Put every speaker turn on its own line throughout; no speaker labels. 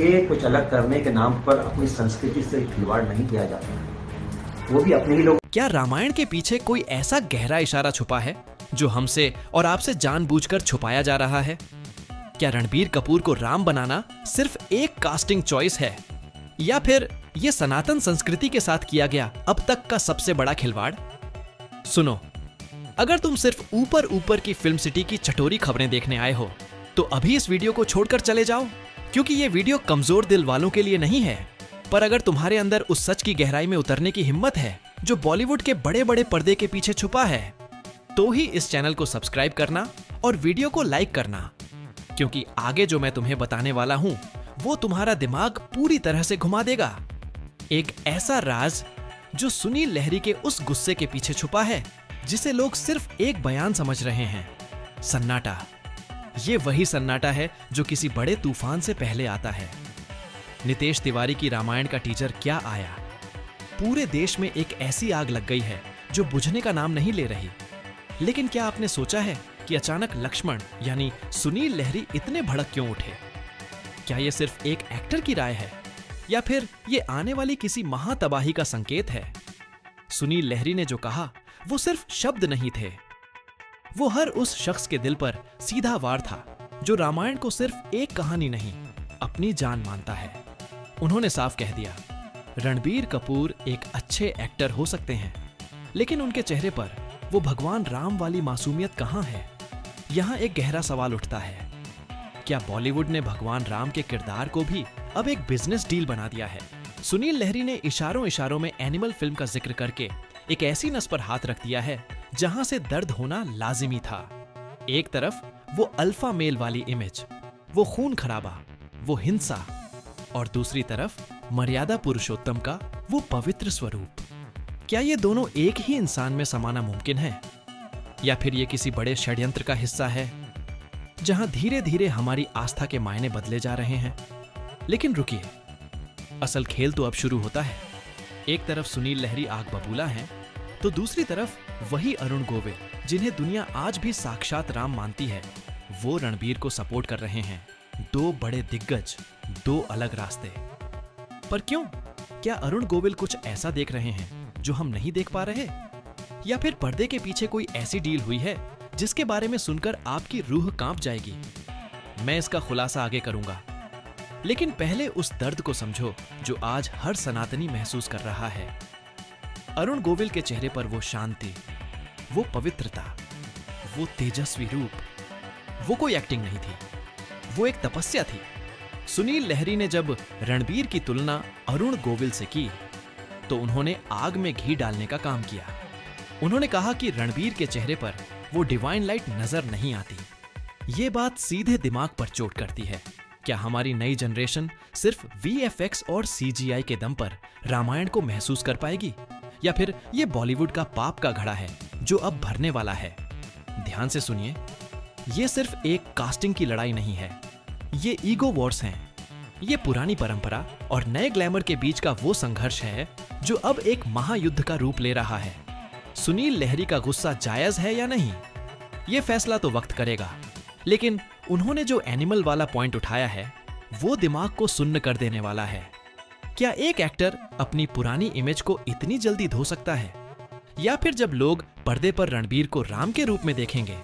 ये कुछ अलग करने के नाम पर अपनी संस्कृति से खिलवाड़ नहीं किया जाता, वो भी अपने ही लोग।
क्या रामायण के पीछे कोई ऐसा गहरा इशारा छुपा है जो हमसे और आपसे जानबूझकर छुपाया जा रहा है? क्या रणबीर कपूर को राम बनाना सिर्फ एक कास्टिंग चॉइस है, या फिर यह सनातन संस्कृति के साथ किया गया अब तक का सबसे बड़ा खिलवाड़? सुनो, अगर तुम सिर्फ ऊपर ऊपर की फिल्म सिटी की चटोरी खबरें देखने आए हो तो अभी इस वीडियो को छोड़कर चले जाओ, क्योंकि ये वीडियो कमजोर दिल वालों के लिए नहीं है। पर अगर तुम्हारे अंदर उस सच की गहराई में उतरने की हिम्मत है जो बॉलीवुड के बड़े बड़े पर्दे के पीछे छुपा है, तो ही इस चैनल को सब्सक्राइब करना और वीडियो को लाइक करना, क्योंकि आगे जो मैं तुम्हें बताने वाला हूं वो तुम्हारा दिमाग पूरी तरह से घुमा देगा। एक ऐसा राज जो सुनील लहरी के उस गुस्से के पीछे छुपा है जिसे लोग सिर्फ एक बयान समझ रहे हैं, सन्नाटा। ये वही सन्नाटा है जो किसी बड़े तूफान से पहले आता है। नितेश तिवारी की रामायण का टीजर क्या आया, पूरे देश में एक ऐसी आग लग गई है जो बुझने का नाम नहीं ले रही। लेकिन क्या आपने सोचा है कि अचानक लक्ष्मण यानी सुनील लहरी इतने भड़क क्यों उठे? क्या ये सिर्फ एक एक्टर की राय है, या फिर ये आने वाली किसी महातबाही का संकेत है? सुनील लहरी ने जो कहा वो सिर्फ शब्द नहीं थे, वो हर उस शख्स के दिल पर सीधा वार था जो रामायण को सिर्फ एक कहानी नहीं, अपनी जान मानता है। उन्होंने साफ कह दिया, रणबीर कपूर एक अच्छे एक्टर हो सकते हैं, लेकिन उनके चेहरे पर वो भगवान राम वाली मासूमियत कहां है? यहां एक गहरा सवाल उठता है, क्या बॉलीवुड ने भगवान राम के किरदार को भी अब एक बिजनेस डील बना दिया है? सुनील लहरी ने इशारों इशारों में एनिमल फिल्म का जिक्र करके एक ऐसी नस पर हाथ रख दिया है जहां से दर्द होना लाजिमी था। एक तरफ वो अल्फा मेल वाली इमेज, वो खून खराबा, वो हिंसा, और दूसरी तरफ मर्यादा पुरुषोत्तम का वो पवित्र स्वरूप। क्या ये दोनों एक ही इंसान में समाना मुमकिन है, या फिर ये किसी बड़े षड्यंत्र का हिस्सा है जहां धीरे धीरे हमारी आस्था के मायने बदले जा रहे हैं? लेकिन रुकिए, असल खेल तो अब शुरू होता है। एक तरफ सुनील लहरी आग बबूला हैं, तो दूसरी तरफ वही अरुण गोविल जिन्हें दुनिया आज भी साक्षात राम मानती है, वो रणबीर को सपोर्ट कर रहे हैं। दो बड़े दिग्गज, दो अलग रास्ते। पर क्यों? क्या अरुण गोविल कुछ ऐसा देख रहे हैं जो हम नहीं देख पा रहे, या फिर पर्दे के पीछे कोई ऐसी डील हुई है जिसके बारे में सुनकर आपकी रूह कांप जाएगी? मैं इसका खुलासा आगे करूंगा, लेकिन पहले उस दर्द को समझो जो आज हर सनातनी महसूस कर रहा है। अरुण गोविल के चेहरे पर वो शांति, वो पवित्रता, वो तेजस्वी रूप, वो कोई एक्टिंग नहीं थी, वो एक तपस्या थी। सुनील लहरी ने जब रणबीर की तुलना अरुण गोविल से की तो उन्होंने आग में घी डालने का काम किया। उन्होंने कहा कि रणबीर के चेहरे पर वो डिवाइन लाइट नजर नहीं आती। ये बात सीधे दिमाग पर चोट करती है। क्या हमारी नई जनरेशन सिर्फ VFX और CGI के दम पर रामायण को महसूस कर पाएगी, या फिर ये बॉलीवुड का पाप का घड़ा है जो अब भरने वाला है? ध्यान से सुनिए, ये सिर्फ एक कास्टिंग की लड़ाई नहीं है, ये ईगो वॉर्स हैं। ये पुरानी परंपरा और नए ग्लैमर के बीच का वो संघर्ष है जो अब एक महायुद्ध का रूप ले रहा है। सुनील लहरी का गुस्सा जायज है या नहीं, ये फैसला तो वक्त करेगा, लेकिन उन्होंने जो एनिमल वाला पॉइंट उठाया है वो दिमाग को सुन्न कर देने वाला है। क्या एक एक्टर अपनी पुरानी इमेज को इतनी जल्दी धो सकता है, या फिर जब लोग पर्दे पर रणबीर को राम के रूप में देखेंगे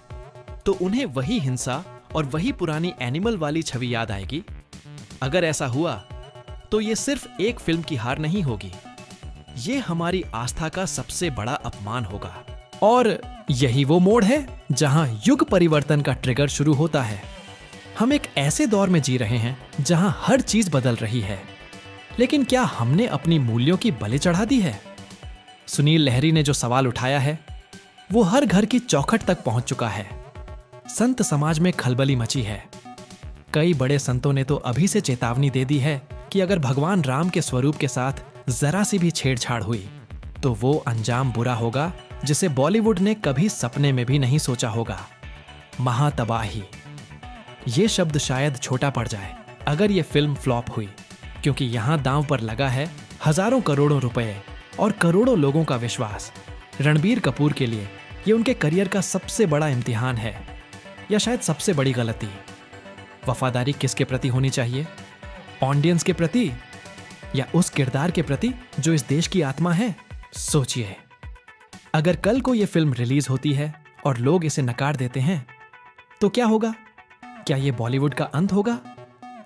तो उन्हें वही हिंसा और वही पुरानी एनिमल वाली छवि याद आएगी? अगर ऐसा हुआ तो ये सिर्फ एक फिल्म की हार नहीं होगी, ये हमारी आस्था का सबसे बड़ा अपमान होगा। और यही वो मोड़ है जहां युग परिवर्तन का ट्रिगर शुरू होता है। हम एक ऐसे दौर में जी रहे हैं जहां हर चीज बदल रही है, लेकिन क्या हमने अपनी मूल्यों की बलि चढ़ा दी है? सुनील लहरी ने जो सवाल उठाया है वो हर घर की चौखट तक पहुंच चुका है। संत समाज में खलबली मची है। कई बड़े संतों ने तो अभी से चेतावनी दे दी है कि अगर भगवान राम के स्वरूप के साथ जरा सी भी छेड़छाड़ हुई तो वो अंजाम बुरा होगा जिसे बॉलीवुड ने कभी सपने में भी नहीं सोचा होगा। महातबाही। ये शब्द शायद छोटा पड़ जाए अगर ये फिल्म फ्लॉप हुई, क्योंकि यहां दांव पर लगा है हजारों करोड़ों रुपए और करोड़ों लोगों का विश्वास। रणबीर कपूर के लिए ये उनके करियर का सबसे बड़ा इम्तिहान है, या शायद सबसे बड़ी गलती। वफादारी किसके प्रति होनी चाहिए? ऑडियंस के प्रति या उस किरदार के प्रति जो इस देश की आत्मा है? सोचिए, अगर कल को यह फिल्म रिलीज होती है और लोग इसे नकार देते हैं तो क्या होगा? क्या यह बॉलीवुड का अंत होगा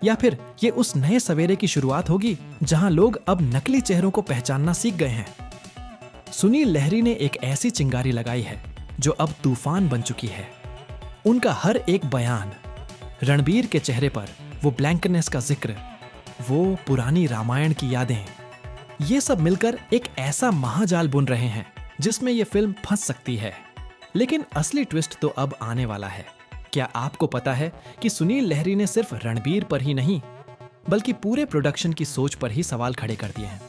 या फिर ये उस नए सवेरे की शुरुआत होगी जहां लोग अब नकली चेहरों को पहचानना सीख गए हैं? सुनील लहरी ने एक ऐसी चिंगारी लगाई है जो अब तूफान बन चुकी है। उनका हर एक बयान, रणबीर के चेहरे पर वो ब्लैंकनेस का जिक्र, वो पुरानी रामायण की यादें, ये सब मिलकर एक ऐसा महाजाल बुन रहे हैं जिसमें ये फिल्म फंस सकती है। लेकिन असली ट्विस्ट तो अब आने वाला है। क्या आपको पता है कि सुनील लहरी ने सिर्फ रणबीर पर ही नहीं बल्कि पूरे प्रोडक्शन की सोच पर ही सवाल खड़े कर दिए हैं।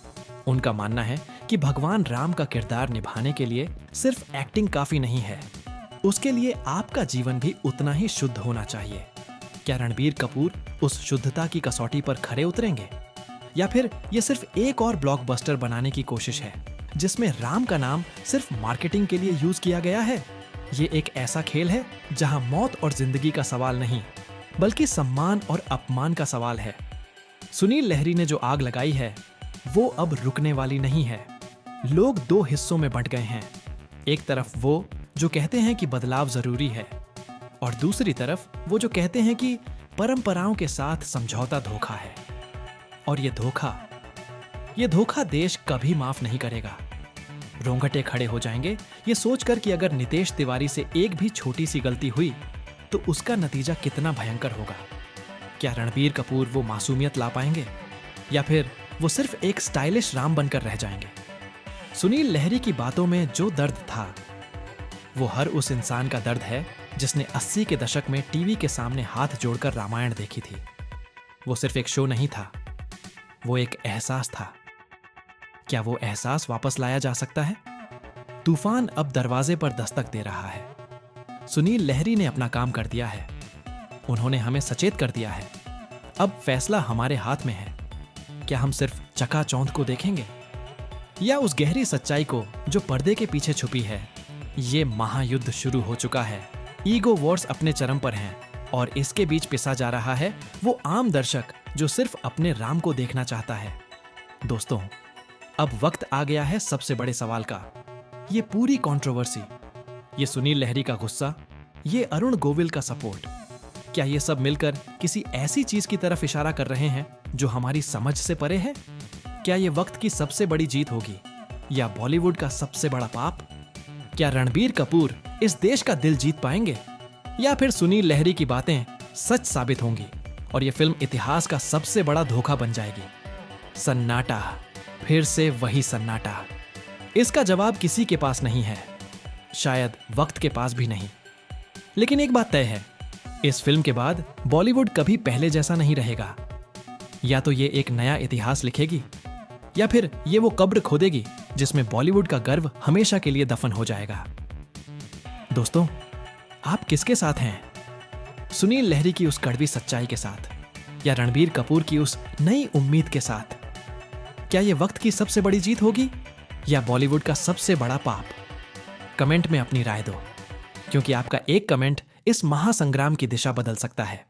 उनका मानना है कि भगवान राम का किरदार निभाने के लिए सिर्फ एक्टिंग काफी नहीं है, उसके लिए आपका जीवन भी उतना ही शुद्ध होना चाहिए। क्या रणबीर कपूर उस शुद्धता की कसौटी पर खरे उतरेंगे या फिर ये सिर्फ एक और ब्लॉकबस्टर बनाने की कोशिश है जिसमें राम का नाम सिर्फ मार्केटिंग के लिए यूज किया गया है? ये एक ऐसा खेल है जहां मौत और जिंदगी का सवाल नहीं बल्कि सम्मान और अपमान का सवाल है। सुनील लहरी ने जो आग लगाई है वो अब रुकने वाली नहीं है। लोग दो हिस्सों में बंट गए हैं, एक तरफ वो जो कहते हैं कि बदलाव जरूरी है और दूसरी तरफ वो जो कहते हैं कि परंपराओं के साथ समझौता धोखा है। और ये धोखा देश कभी माफ नहीं करेगा। रोंगटे खड़े हो जाएंगे ये सोचकर कि अगर नितेश तिवारी से एक भी छोटी सी गलती हुई तो उसका नतीजा कितना भयंकर होगा। क्या रणबीर कपूर वो मासूमियत ला पाएंगे या फिर वो सिर्फ एक स्टाइलिश राम बनकर रह जाएंगे? सुनील लहरी की बातों में जो दर्द था वो हर उस इंसान का दर्द है जिसने 80 के दशक में टीवी के सामने हाथ जोड़कर रामायण देखी थी। वो सिर्फ एक शो नहीं था, वो एक एहसास था। क्या वो एहसास वापस लाया जा सकता है? तूफान अब दरवाजे पर दस्तक दे रहा है। सुनील लहरी ने अपना काम कर दिया है, उन्होंने हमें सचेत कर दिया है। अब फैसला हमारे हाथ में है। क्या हम सिर्फ चकाचौंध को देखेंगे या उस गहरी सच्चाई को जो पर्दे के पीछे छुपी है? ये महायुद्ध शुरू हो चुका है। ईगो वॉर्स अपने चरम पर हैं और इसके बीच पिसा जा रहा है वो आम दर्शक जो सिर्फ अपने राम को देखना चाहता है। दोस्तों, अब वक्त आ गया है सबसे बड़े सवाल का। ये पूरी कंट्रोवर्सी, ये सुनील लहरी का गुस्सा, ये अरुण गोविल का सपोर्ट, क्या ये सब मिलकर किसी ऐसी चीज की तरफ इशारा कर रहे हैं जो हमारी समझ से परे है? क्या ये वक्त की सबसे बड़ी जीत होगी या बॉलीवुड का सबसे बड़ा पाप? क्या रणबीर कपूर इस देश का दिल जीत पाएंगे या फिर सुनील लहरी की बातें सच साबित होंगी और ये फिल्म इतिहास का सबसे बड़ा धोखा बन जाएगी? सन्नाटा, फिर से वही सन्नाटा। इसका जवाब किसी के पास नहीं है, शायद वक्त के पास भी नहीं। लेकिन एक बात तय है, इस फिल्म के बाद बॉलीवुड कभी पहले जैसा नहीं रहेगा। या तो ये एक नया इतिहास लिखेगी या फिर ये वो कब्र खोदेगी जिसमें बॉलीवुड का गर्व हमेशा के लिए दफन हो जाएगा। दोस्तों, आप किसके साथ हैं? सुनील लहरी की उस कड़वी सच्चाई के साथ या रणबीर कपूर की उस नई उम्मीद के साथ? क्या ये वक्त की सबसे बड़ी जीत होगी या बॉलीवुड का सबसे बड़ा पाप? कमेंट में अपनी राय दो, क्योंकि आपका एक कमेंट इस महासंग्राम की दिशा बदल सकता है।